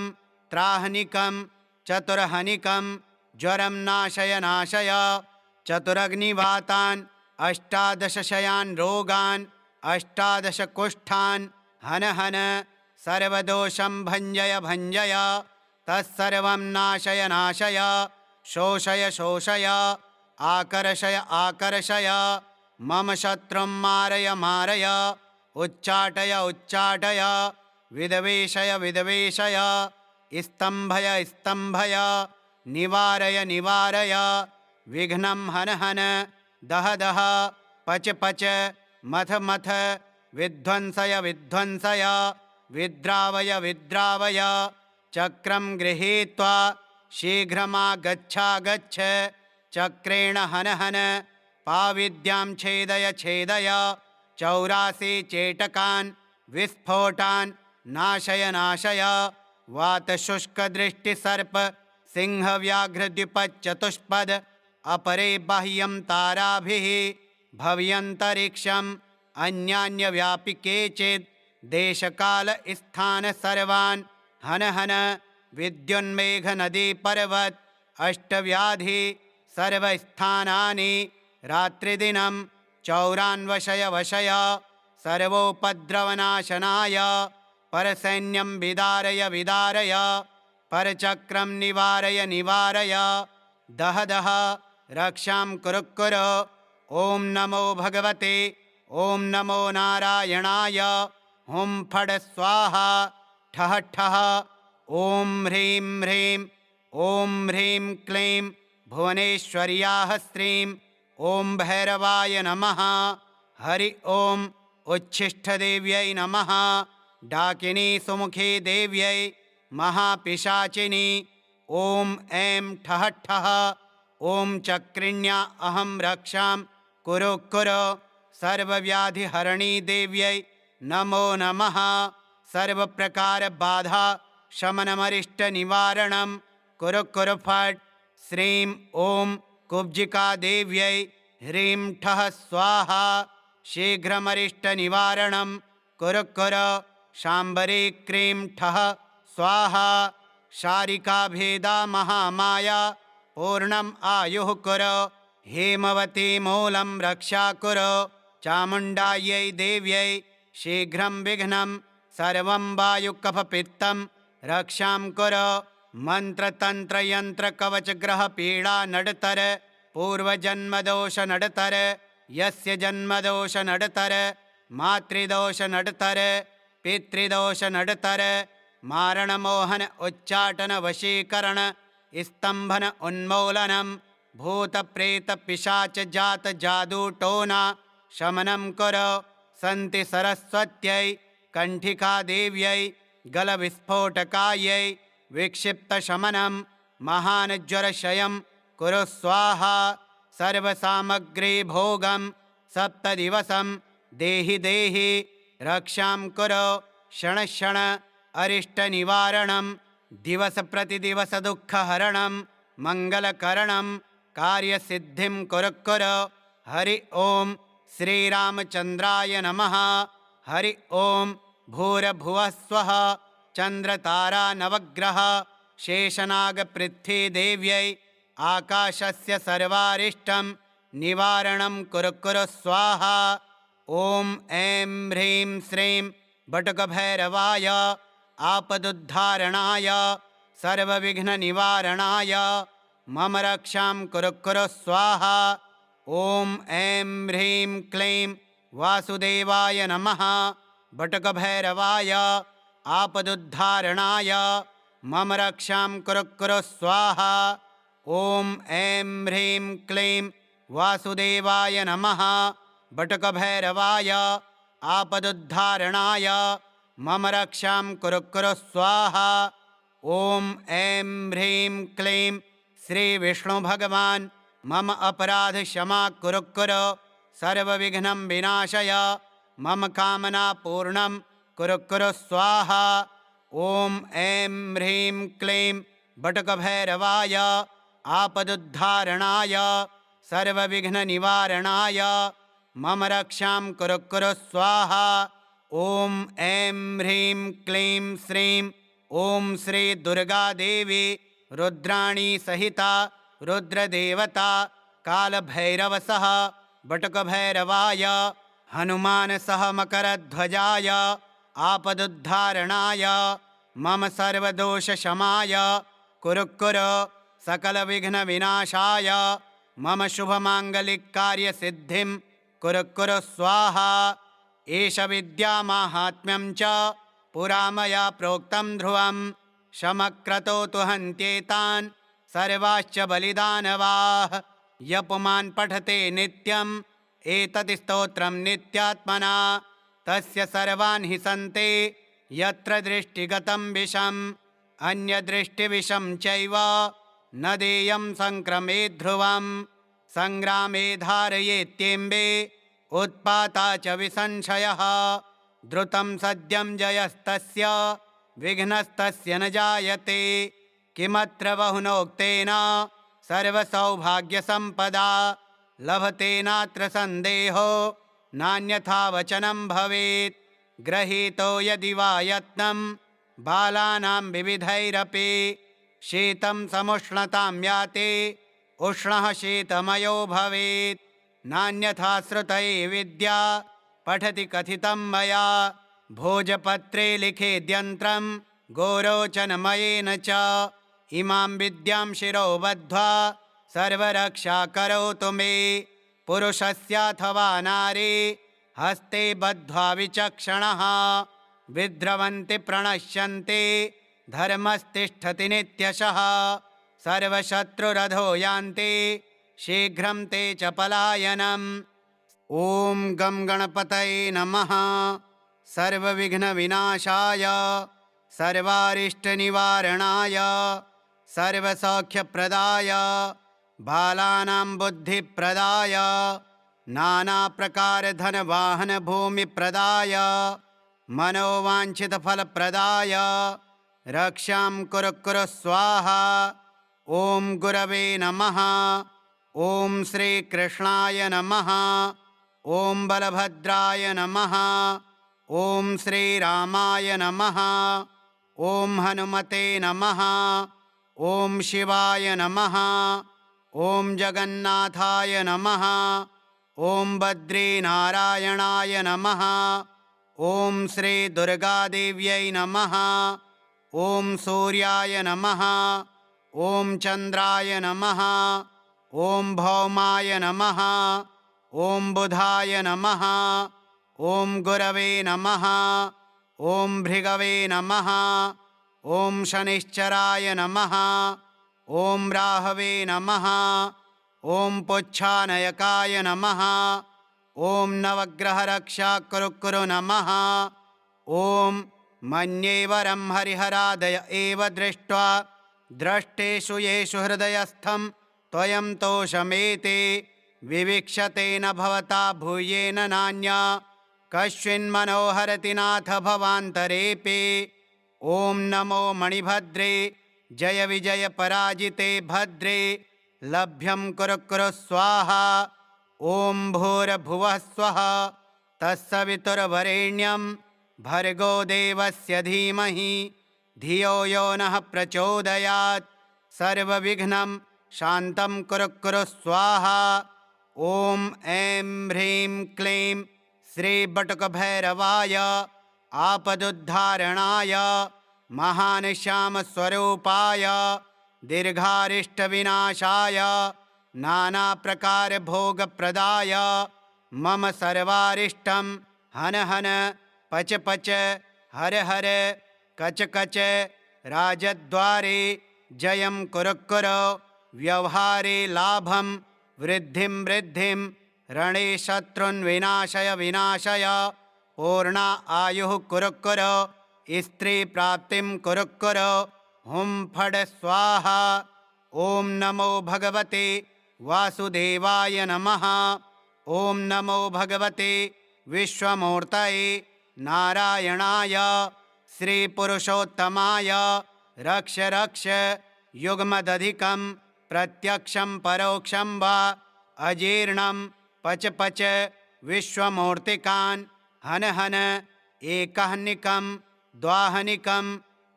त्राहनिकं चतुर्हनिकं ज्वरं नाशय नाशय चतुरग्निवातान् अष्टादशशयान् रोगान् अष्टादशकुष्ठान् हन हन सर्वदोषं भञ्जय भञ्जय तत्सर्वं नाशय नाशय शोषय शोषय आकर्षय आकर्षय मम शत्रुं मारय मारय उच्चाटय उच्चाटय विद्वेषय विद्वेषय स्तम्भय स्तम्भय निवारय निवारय विघ्नं हन हन दह दह पच पच मथ मथ विध्वंसय विध्वंसय विद्रावय विद्रावय चक्रं गृहीत्वा शीघ्रमागच्छागच्छ चक्रेण हन हन पाविद्यां छेदय छेदय 84 चेटकान् विस्फोटान् नाशय नाशय वातशुष्कदृष्टिसर्प सिंहव्याघ्रद्विपच्चतुष्पद अपरे बाह्यं ताराभिः भव्यन्तरिक्षम् अन्यान्यव्यापि केचित् देशकालस्थान सर्वान् हन हन विद्युन्मेघनदीपर्वत अष्टव्याधि सर्वस्थानानि रात्रिदिनं चौरान्वशय वशय सर्वोपद्रवनाशनाय परसैन्यं विदारय विदारय परचक्रं निवारय निवारय दह दह रक्षां कुरु कुरु। ॐ नमो भगवते ॐ नमो नारायणाय हुं फट् स्वाहा ठः ठः ॐ ह्रीं ह्रीं ॐ ह्रीं क्लीं भुवनेश्वर्याः श्रीं ॐ भैरवाय नमः। हरि ॐ उच्छिष्टदेव्यै नमः। डाकिनी सुमुखी देव्यै महापिशाचिनी ॐ ऐं ठः ठः। ॐ चक्रिण्या अहं रक्षां कुरु कुरु। सर्वव्याधिहरणी देव्यै नमो नमः। सर्वप्रकारबाधा शमनमरिष्टनिवारणं कुरु कुरु फट्। श्रीं ॐ कुब्जिका देव्यै ह्रीं ठः स्वाहा। शीघ्रमरिष्टनिवारणं कुरु कुरु। शाम्बरी क्रीं ठः स्वाहा। शारिकाभेदा महामाया पूर्णम् आयुः कुरु। हेमवती मूलं रक्षा कुरु। चामुण्डायै देव्यै शीघ्रं विघ्नं सर्वं वायुकफपित्तं रक्षां कुरु। मन्त्रतन्त्रयन्त्रकवचग्रहपीडा नडतर पूर्वजन्मदोष नडतर। यस्य जन्मदोष नडतर मातृदोष नडतर पितृदोष नडतर। मारणमोहन उच्चाटन वशीकरण स्तंभन उन्मूलनं भूतप्रेत पिशाच जात जादूटोना शमनं कुरु। सन्ति सरस्वत्यै कण्ठिका देव्यै गलविस्फोटकायै विक्षिप्तशमनं महानज्वरक्षयं कुरु स्वाहा। सर्वसामग्रीभोगं सप्तदिवसं देहि देहि रक्षां कुरु। क्षणक्षण अरिष्टनिवारणं दिवसप्रतिदिवसदुःखहरणं मङ्गलकरणं कार्यसिद्धिं कुरु कुरु। हरि ॐ श्रीरामचन्द्राय नमः। हरि ॐ भूर्भुवः स्वः। चन्द्रतारा नवग्रह शेषनागपृथ्वीदेव्यै आकाशस्य सर्वारिष्टं निवारणं कुरु कुरु स्वाहा। ॐ ऐं ह्रीं श्रीं बटुकभैरवाय आपदुद्धारणाय सर्वविघ्ननिवारणाय मम रक्षां कुरु कुरु स्वाहा। ॐ ऐं ह्रीं क्लीं वासुदेवाय नमः। बटुकभैरवाय आपदुद्धारणाय मम रक्षां कुरु कुरु स्वाहा। ॐ ऐं ह्रीं क्लीं वासुदेवाय नमः। बटुकभैरवाय आपदुद्धारणाय मम रक्षां कुरु कुरु स्वाहा। ॐ ऐं ह्रीं क्लीं श्रीविष्णुभगवान् मम अपराधक्षमा कुरु कुरु। सर्वविघ्नं विनाशय मम कामनापूर्णं कुरु कुरु स्वाहा। ॐ ऐं ह्रीं क्लीं बटुकभैरवाय आपदुद्धारणाय सर्वविघ्ननिवारणाय मम रक्षां कुरु कुरु स्वाहा। ॐ ऐं ह्रीं क्लीं श्रीं ॐ श्री दुर्गादेवी रुद्राणी सहिता रुद्रदेवता कालभैरवसः बटुकभैरवाय हनुमानसह मकरध्वजाय आपदुद्धारणाय मम सर्वदोषशमाय कुरु कुरु। सकलविघ्नविनाशाय मम शुभमाङ्गलिककार्यसिद्धिं कुरु कुरु स्वाहा। एष विद्यामाहात्म्यं च पुरा मया प्रोक्तं ध्रुवं शमक्रतो तु हन्त्येतान् सर्वाश्च बलिदानवाः। य पुमान् पठते नित्यम् एतत् स्तोत्रं नित्यात्मना तस्य सर्वान् हि सन्ते यत्र दृष्टिगतं विषम् अन्यदृष्टिविषं चैव न देयं संक्रमे ध्रुवं। संग्रामे धारयेत्येम्बे उत्पाता च विसंशयः। द्रुतं सद्यं जयस्तस्य विघ्नस्तस्य न जायते। किमत्र बहुनोक्तेन सर्वसौभाग्यसम्पदा लभते नात्र सन्देहो नान्यथा वचनं भवेत्। गृहीतो यदि वा यत्नं बालानां विविधैरपि शीतं समुष्णतां याते उष्णः शीतमयो भवेत्। नान्यथा श्रुतये विद्या पठति कथितं मया। भोजपत्रे लिखेद्यन्त्रं गोरोचनमयेन च इमां विद्यां शिरो बद्ध्वा सर्वरक्षा करोतु मे। पुरुषस्याथवा नारी हस्ते बद्ध्वा विचक्षणः विद्रवन्ति प्रणश्यन्ति धर्मस्तिष्ठति नित्यशः। सर्वशत्रुरधो यान्ति शीघ्रं ते च पलायनम्। ॐ गं गणपतये नमः। सर्वविघ्नविनाशाय सर्वारिष्टनिवारणाय सर्वसौख्यप्रदाय बालानां बुद्धिप्रदाय नानाप्रकारधनवाहनभूमिप्रदाय मनोवाञ्छितफलप्रदाय रक्षां कुरु कुरु स्वाहा। ॐ गुरवे नमः। ॐ श्रीकृष्णाय नमः। ॐ बलभद्राय नमः। ॐ श्रीरामाय नमः। ॐ हनुमते नमः। ॐ शिवाय नमः। ॐ जगन्नाथाय नमः। ॐ बद्रीनारायणाय नमः। ॐ श्रीदुर्गादेव्यै नमः। ॐ सूर्याय नमः। ॐ चन्द्राय नमः। ॐ भौमाय नमः। ॐ बुधाय नमः। ॐ गुरवे नमः। ॐ भृगवे नमः। ॐ शनिश्चराय नमः। ॐ राहवे नमः। ॐ पुच्छानयकाय नमः। ॐ नवग्रहरक्षाकुरुकुरु नमः। ॐ मन्येवरं हरिहरादय एव दृष्ट्वा द्रष्टेषु येषु हृदयस्थं त्वयं तोषमेति विविक्षते न भवता भूयेन नान्या कश्चिन्मनोहरति नाथ भवान्तरेऽपि। ॐ नमो मणिभद्रे जय विजय पराजिते भद्रे लभ्यं कुरु कुरु स्वाहा। ॐ भूर्भुवः स्वः तत्सवितुर्वरेण्यं भर्गो देवस्य धीमहि धियो यो नः प्रचोदयात्। सर्वविघ्नं शान्तं कुरु कुरु स्वाहा। ॐ ऐं ह्रीं क्लीं श्रीबटुकभैरवाय आपदुद्धारणाय महानिश्यामस्वरूपाय दीर्घारिष्टविनाशाय नानाप्रकारभोगप्रदाय मम सर्वारिष्टं हन हन पच पच हर हर कच कच राजद्वारे जयं कुरु कुरु व्यवहारे लाभं वृद्धिं वृद्धिं रणे शत्रुन् विनाशय विनाशय पूर्णा आयुः कुरु कुरु स्त्रीप्राप्तिं कुरु कुरु हुं फट् स्वाहा। ॐ नमो भगवते वासुदेवाय नमः। ॐ नमो भगवते विश्वमूर्तये नारायणाय श्रीपुरुषोत्तमाय रक्ष रक्ष युग्मदधिकं प्रत्यक्षं परोक्षं वा अजीर्णं पच पच विश्वमूर्तिकान् हन हन एकहनिकं द्वाहनिकं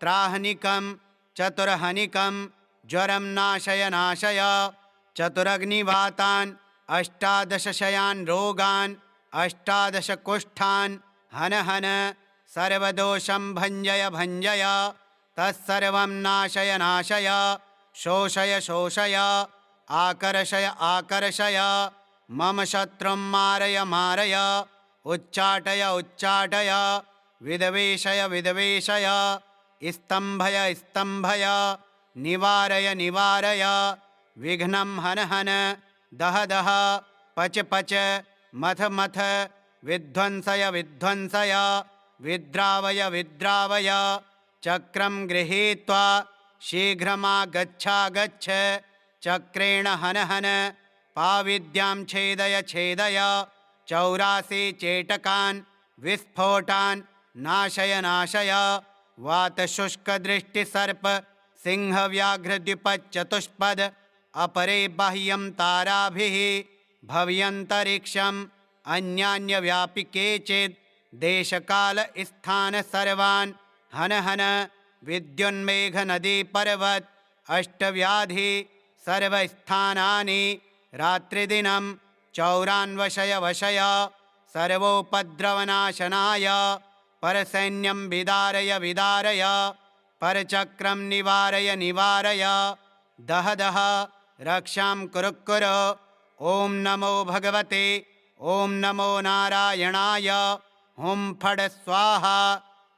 त्राहनिकं चतुर्हनिकं ज्वरं नाशय नाशय चतुरग्निवातान् अष्टादशशयान् रोगान् अष्टादशकुष्ठान् हन हन सर्वदोषं भञ्जय भञ्जय तत्सर्वं नाशय नाशय शोषय शोषय आकर्षय आकर्षय मम शत्रुं मारय मारय उच्चाटय उच्चाटय विद्वेषय विद्वेषय स्तम्भय स्तम्भय निवारय निवारय विघ्नं हन हन दह दह पच पच मथ मथ विध्वंसय विध्वंसय विद्रावय विद्रावय चक्रं गृहीत्वा शीघ्रमागच्छागच्छ चक्रेण हन हन पाविद्यां छेदय छेदय 84 चेटकान् विस्फोटान् नाशय नाशय वातशुष्कदृष्टिसर्प सिंहव्याघ्रद्विपच्चतुष्पद अपरे बाह्यं ताराभिः भव्यन्तरिक्षम् अन्यान्यव्यापिके चेत् देशकालस्थान सर्वान् हन हन विद्युन्मेघनदीपर्वत अष्टव्याधि सर्वस्थानानि रात्रिदिनं चौरान्वशय वशय सर्वोपद्रवनाशनाय परसैन्यं विदारय विदारय परचक्रं निवारय निवारय दह दह रक्षां कुरु कुरु। ॐ नमो भगवते ॐ नमो नारायणाय हुं फट् स्वाहा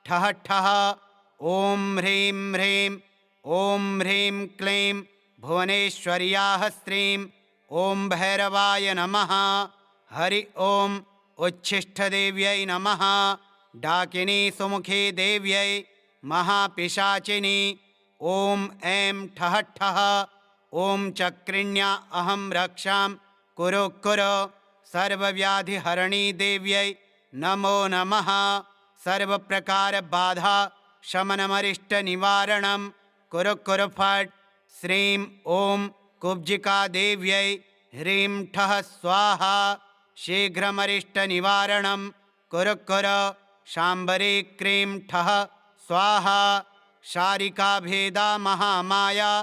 ठः ठः ॐ ह्रीं ह्रीं ॐ ह्रीं क्लीं भुवनेश्वर्याः श्रीं ॐ भैरवाय नमः। हरि ॐ उच्छिष्टदेव्यै नमः। डाकिनी सुमुखी देव्यै महापिशाचिनी ॐ ऐं ठः ठः। ॐ चक्रिण्या अहं रक्षां कुरु कुरु। सर्वव्याधिहरणी देव्यै नमो नमः। सर्वप्रकारबाधा शमनमरिष्टनिवारणं कुरु कुरु फट्। श्रीं ॐ कुब्जिकादेव्यै ह्रीं ठः स्वाहा। शीघ्रमरिष्टनिवारणं कुरु कुरु। शाम्बरी क्रीं ठः स्वाहा। शारिकाभेदा महामाया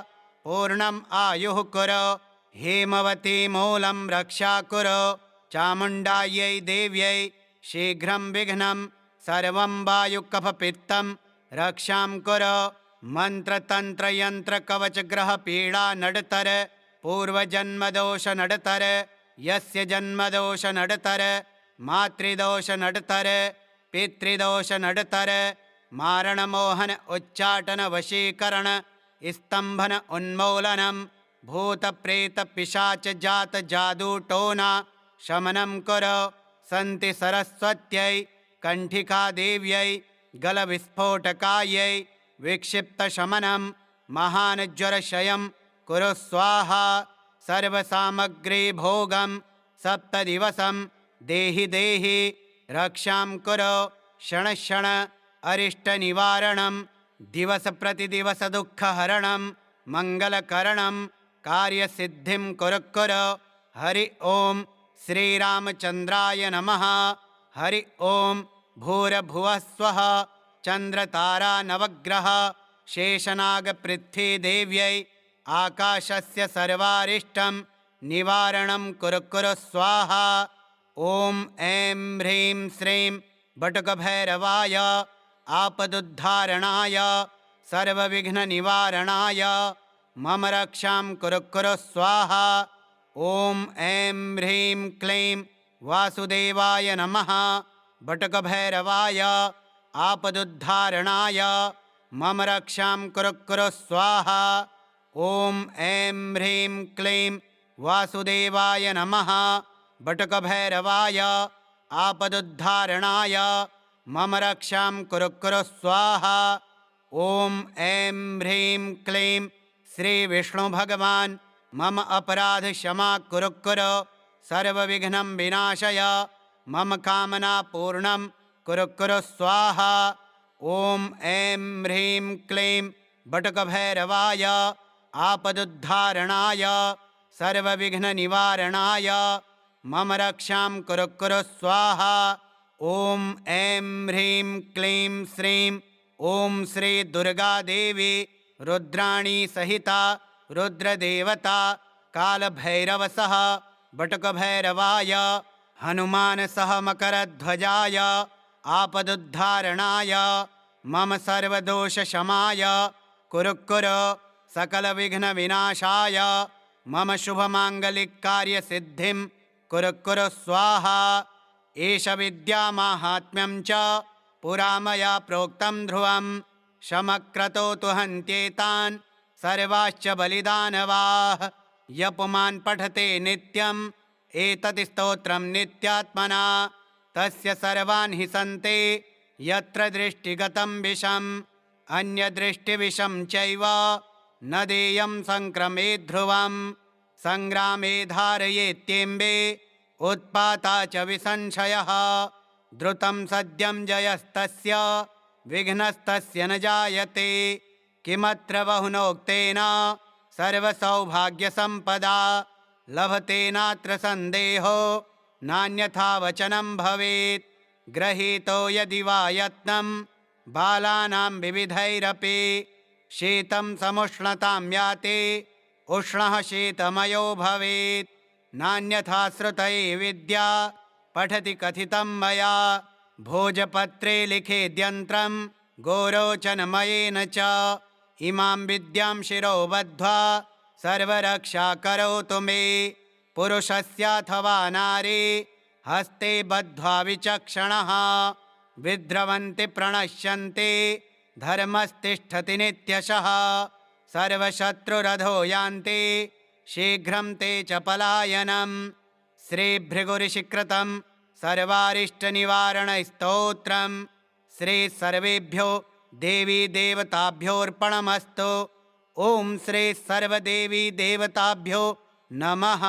पूर्णम् आयुः कुरु। हेमवती मूलं रक्षा कुरु। चामुण्डायै देव्यै शीघ्रं विघ्नं सर्वं वायुकफपित्तं रक्षां कुरु। मन्त्रतन्त्रयन्त्रकवचग्रहपीडा नडतर पूर्वजन्मदोष नडतर। यस्य जन्मदोष नडतर मातृदोष नडतर पितृदोष नडतर। मारणमोहन उच्चाटन वशीकरण स्तंभन उन्मूलनं भूतप्रेतपिशाच जात जादूटोना शमनं कुरु। सन्ति सरस्वत्यै कण्ठिकादेव्यै गलविस्फोटकायै विक्षिप्तशमनं महानज्वरशयं कुरु स्वाहा। सर्वसामग्रीभोगं सप्तदिवसं देहि देहि रक्षां कुरु। क्षणक्षण अरिष्टनिवारणं दिवसप्रतिदिवसदुःखहरणं मङ्गलकरणं कार्यसिद्धिं कुरु कुरु। हरि ॐ श्रीरामचन्द्राय नमः। हरि ॐ भूरभुवः स्वः। चन्द्रतारा नवग्रह शेषनागपृथ्वीदेव्यै आकाशस्य सर्वारिष्टं निवारणं कुरु कुरु स्वाहा। ॐ ऐं ह्रीं श्रीं बटुकभैरवाय आपदुद्धारणाय सर्वविघ्ननिवारणाय मम रक्षां कुरु कुरु स्वाहा। ॐ ऐं ह्रीं क्लीं वासुदेवाय नमः। बटुकभैरवाय आपदुद्धारणाय मम रक्षां कुरु कुरु स्वाहा। ॐ ऐं ह्रीं क्लीं वासुदेवाय नमः। बटुकभैरवाय आपदुद्धारणाय मम रक्षां कुरु कुरु स्वाहा। ॐ ऐं ह्रीं क्लीं श्रीविष्णुभगवान् मम अपराधक्षमा कुरु कुरु। सर्वविघ्नं विनाशय मम कामनापूर्णं कुरु कुरु स्वाहा। ॐ ऐं ह्रीं क्लीं बटुकभैरवाय आपदुद्धारणाय सर्वविघ्ननिवारणाय मम रक्षां कुरु कुरु स्वाहा। ॐ ऐं ह्रीं क्लीं श्रीं ॐ श्री दुर्गादेवी रुद्राणी सहिता रुद्रदेवता कालभैरवसः बटुकभैरवाय हनुमानसह मकरध्वजाय आपदुद्धारणाय मम सर्वदोषशमाय कुरु कुरु। सकलविघ्नविनाशाय मम शुभमाङ्गलिककार्यसिद्धिं कुरु कुरु स्वाहा। एष विद्यामाहात्म्यं च पुरा मया प्रोक्तं ध्रुवं। शमक्रतो तु हन्त्येतान् सर्वाश्च बलिदानवाः। य पुमान् पठते नित्यम् एतत् स्तोत्रं नित्यात्मना तस्य सर्वान् हि सन्ते यत्र दृष्टिगतं विषम् अन्यदृष्टिविषं चैव न देयं संक्रमे ध्रुवम्। संग्रामे धारयेत्येम्बे उत्पाता च विसंशयः। द्रुतं सद्यं जयस्तस्य विघ्नस्तस्य न जायते। किमत्र बहुनोक्तेन सर्वसौभाग्यसम्पदा लभते नात्र सन्देहो नान्यथा वचनं भवेत्। गृहीतो यदि वा यत्नं बालानां विविधैरपि शीतं समुष्णतां याते उष्णः शीतमयो भवेत्। नान्यथा श्रुतै विद्या पठति कथितं मया। भोजपत्रे लिखेद्यन्त्रं गोरोचनमयेन च इमां विद्यां शिरो बद्ध्वा सर्वरक्षा करोतु मे। पुरुषस्याथवा नारी हस्ते बद्ध्वा विचक्षणः विद्रवन्ति प्रणश्यन्ति धर्मस्तिष्ठति नित्यशः। सर्वशत्रुरधो यान्ति शीघ्रं ते च पलायनम्। श्रीभृगुऋषिकृतं सर्वारिष्टनिवारणस्तोत्रम्। श्रीसर्वेभ्यो देवीदेवताभ्योऽर्पणमस्तु। ॐ श्री सर्वदेवीदेवताभ्यो नमः।